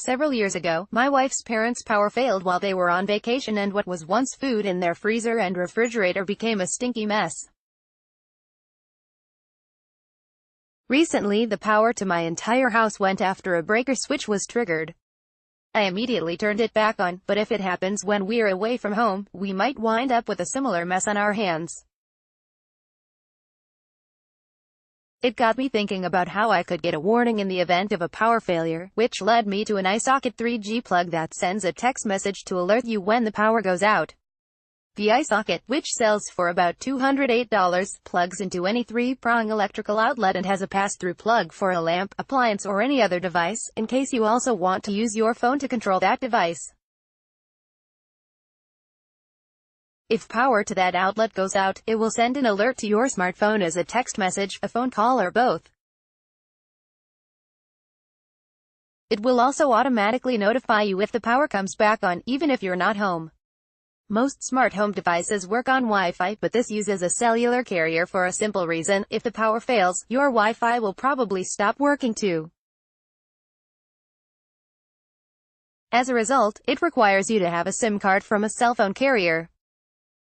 Several years ago, my wife's parents' power failed while they were on vacation, and what was once food in their freezer and refrigerator became a stinky mess. Recently, the power to my entire house went after a breaker switch was triggered. I immediately turned it back on, but if it happens when we're away from home, we might wind up with a similar mess on our hands. It got me thinking about how I could get a warning in the event of a power failure, which led me to an eye socket 3G plug that sends a text message to alert you when the power goes out. The eye socket, which sells for about $208, plugs into any 3-prong electrical outlet and has a pass-through plug for a lamp, appliance or any other device, in case you also want to use your phone to control that device. If power to that outlet goes out, it will send an alert to your smartphone as a text message, a phone call or both. It will also automatically notify you if the power comes back on, even if you're not home. Most smart home devices work on Wi-Fi, but this uses a cellular carrier for a simple reason: if the power fails, your Wi-Fi will probably stop working too. As a result, it requires you to have a SIM card from a cell phone carrier.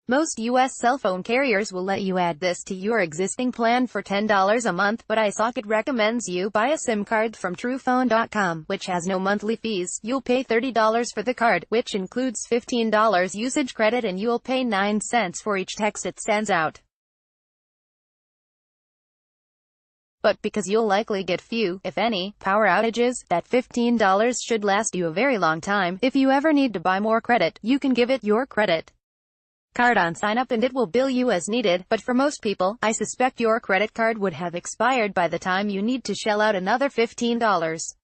Most U.S. cell phone carriers will let you add this to your existing plan for $10 a month, but iSocket recommends you buy a SIM card from TruePhone.com, which has no monthly fees. You'll pay $30 for the card, which includes $15 usage credit, and you'll pay 9 cents for each text it sends out. But because you'll likely get few, if any, power outages, that $15 should last you a very long time. If you ever need to buy more credit, you can give it your credit card on sign-up and it will bill you as needed, but for most people, I suspect your credit card would have expired by the time you need to shell out another $15.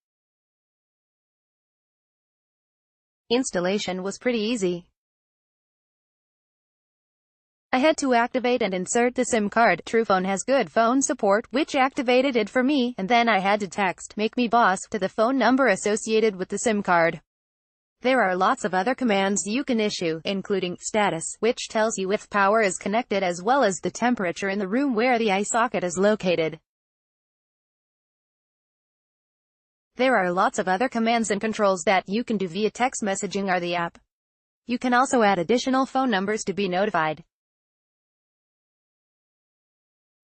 Installation was pretty easy. I had to activate and insert the SIM card. TruePhone has good phone support, which activated it for me, and then I had to text "Make me boss" to the phone number associated with the SIM card. There are lots of other commands you can issue, including status, which tells you if power is connected, as well as the temperature in the room where the eye socket is located. There are lots of other commands and controls that you can do via text messaging or the app. You can also add additional phone numbers to be notified.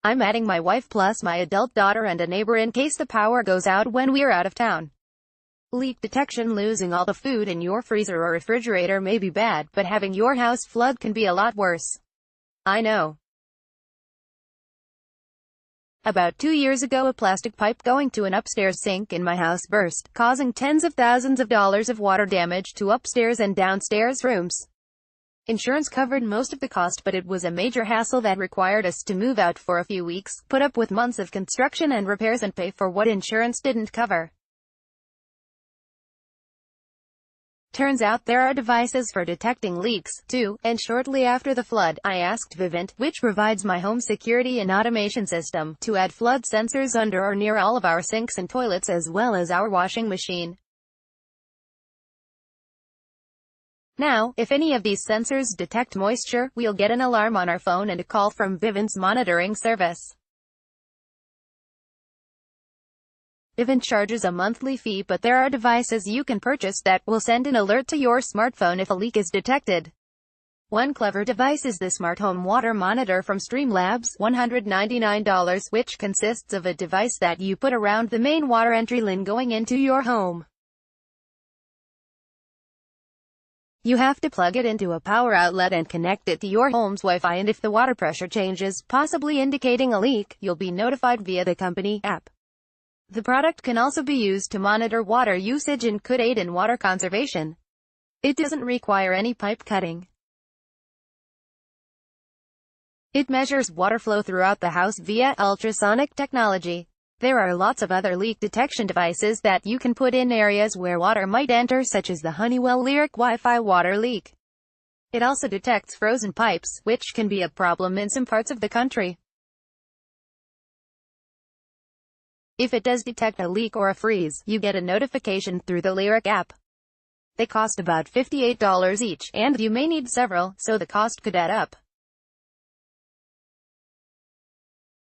I'm adding my wife plus my adult daughter and a neighbor in case the power goes out when we're out of town. Leak detection: losing all the food in your freezer or refrigerator may be bad, but having your house flood can be a lot worse. I know. About 2 years ago, a plastic pipe going to an upstairs sink in my house burst, causing tens of thousands of dollars of water damage to upstairs and downstairs rooms. Insurance covered most of the cost, but it was a major hassle that required us to move out for a few weeks, put up with months of construction and repairs, and pay for what insurance didn't cover. Turns out there are devices for detecting leaks, too, and shortly after the flood, I asked Vivint, which provides my home security and automation system, to add flood sensors under or near all of our sinks and toilets, as well as our washing machine. Now, if any of these sensors detect moisture, we'll get an alarm on our phone and a call from Vivint's monitoring service. Vivint charges a monthly fee, but there are devices you can purchase that will send an alert to your smartphone if a leak is detected. One clever device is the Smart Home Water Monitor from Streamlabs, $199, which consists of a device that you put around the main water entry line going into your home. You have to plug it into a power outlet and connect it to your home's Wi-Fi, and if the water pressure changes, possibly indicating a leak, you'll be notified via the company app. The product can also be used to monitor water usage and could aid in water conservation. It doesn't require any pipe cutting. It measures water flow throughout the house via ultrasonic technology. There are lots of other leak detection devices that you can put in areas where water might enter, such as the Honeywell Lyric Wi-Fi water leak. It also detects frozen pipes, which can be a problem in some parts of the country. If it does detect a leak or a freeze, you get a notification through the Lyric app. They cost about $58 each, and you may need several, so the cost could add up.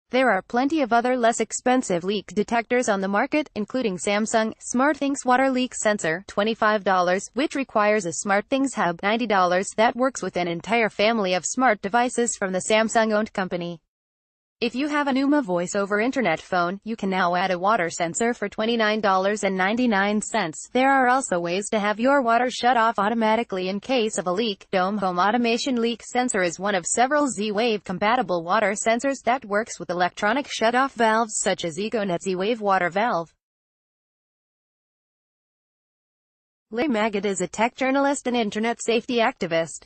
There are plenty of other less expensive leak detectors on the market, including Samsung SmartThings Water Leak Sensor, $25, which requires a SmartThings hub, $90, that works with an entire family of smart devices from the Samsung-owned company. If you have a Numa voice over internet phone, you can now add a water sensor for $29.99. There are also ways to have your water shut off automatically in case of a leak. Dome Home Automation Leak Sensor is one of several Z-Wave compatible water sensors that works with electronic shut-off valves such as EcoNet Z-Wave water valve. Magid is a tech journalist and internet safety activist.